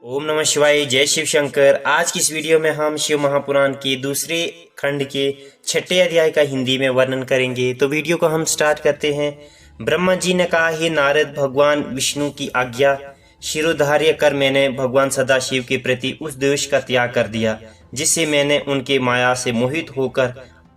ओम नमः शिवाय। जय शिव शंकर। आज की इस वीडियो में हम शिव महापुराण के दूसरे खंड के छठे अध्याय का हिंदी में वर्णन करेंगे। तो वीडियो को हम स्टार्ट करते हैं। ब्रह्मा जी ने कहा, हे नारद, भगवान विष्णु की आज्ञा शिरोधार्य कर मैंने भगवान सदाशिव के प्रति उस द्वेष का त्याग कर दिया जिससे मैंने उनके माया से मोहित होकर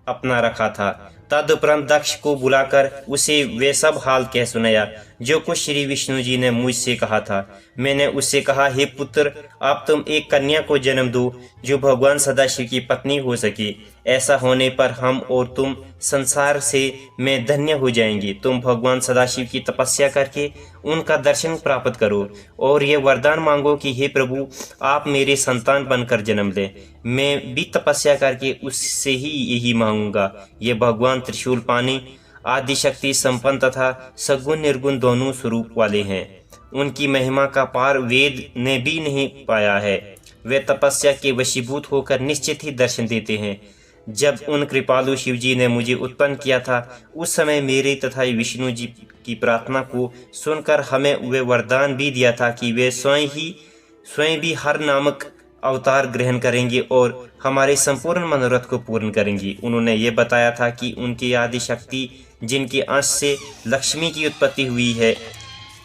अपना रखा था। तदुपरांत दक्ष को बुलाकर उसे वे सब हाल कह सुनाया जो कुछ श्री विष्णु जी ने मुझसे कहा था। मैंने उससे कहा, हे पुत्र, अब तुम एक कन्या को जन्म दो जो भगवान सदाशिव की पत्नी हो सके। ऐसा होने पर हम और तुम संसार से में धन्य हो जाएंगे। तुम भगवान सदाशिव की तपस्या करके उनका दर्शन प्राप्त करो और ये वरदान मांगो कि हे प्रभु, आप मेरे संतान बनकर जन्म लें। मैं भी तपस्या करके उससे ही यही मांगूंगा। ये भगवान त्रिशूल पानी, आदिशक्ति संपन्न तथा सगुण निर्गुण दोनों स्वरूप वाले हैं। उनकी महिमा का पार वेद ने भी नहीं पाया है। वे तपस्या के वशीभूत होकर निश्चित ही दर्शन देते हैं। जब उन कृपालु शिव जी ने मुझे उत्पन्न किया था उस समय मेरे तथा विष्णु जी की प्रार्थना को सुनकर हमें वे वरदान भी दिया था कि वे स्वयं भी हर नामक अवतार ग्रहण करेंगे और हमारे संपूर्ण मनोरथ को पूर्ण करेंगी। उन्होंने ये बताया था कि उनकी आदि शक्ति जिनके अंश से लक्ष्मी की उत्पत्ति हुई है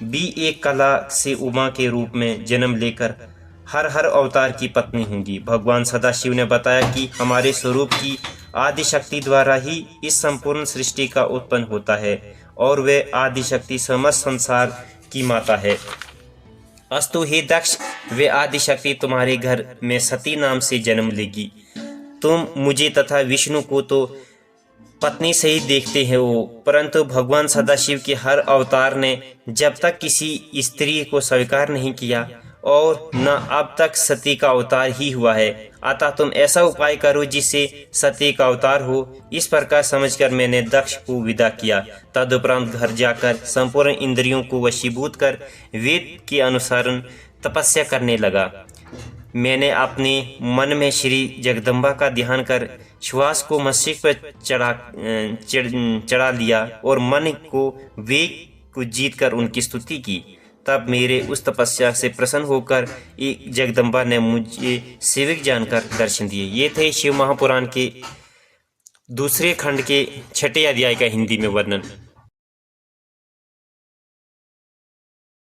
भी एक कला से उमा के रूप में जन्म लेकर हर अवतार की पत्नी होंगी। भगवान सदाशिव ने बताया कि हमारे स्वरूप की आदि शक्ति द्वारा ही इस संपूर्ण सृष्टि का उत्पन्न होता है और वे आदि शक्ति समस्त संसार की माता है। अस्तु हे दक्ष, वे आदि शक्ति तुम्हारे घर में सती नाम से जन्म लेगी। तुम मुझे तथा विष्णु को तो पत्नी से ही देखते हैं परंतु भगवान सदाशिव के हर अवतार ने जब तक किसी स्त्री को स्वीकार नहीं किया और न अब तक सती का अवतार ही हुआ है। अतः तुम ऐसा उपाय करो जिससे सती का अवतार हो। इस प्रकार समझकर मैंने दक्ष को विदा किया। तदुपरांत घर जाकर संपूर्ण इंद्रियों को वशीभूत कर वेद के अनुसार तपस्या करने लगा। मैंने अपने मन में श्री जगदम्बा का ध्यान कर श्वास को मस्तिष्क पर चढ़ा लिया और मन को वेग को जीतकर उनकी स्तुति की। तब मेरे उस तपस्या से प्रसन्न होकर एक जगदम्बा ने मुझे सेवक जानकर दर्शन दिए। ये थे शिव महापुराण के दूसरे खंड के छठे अध्याय का हिंदी में वर्णन।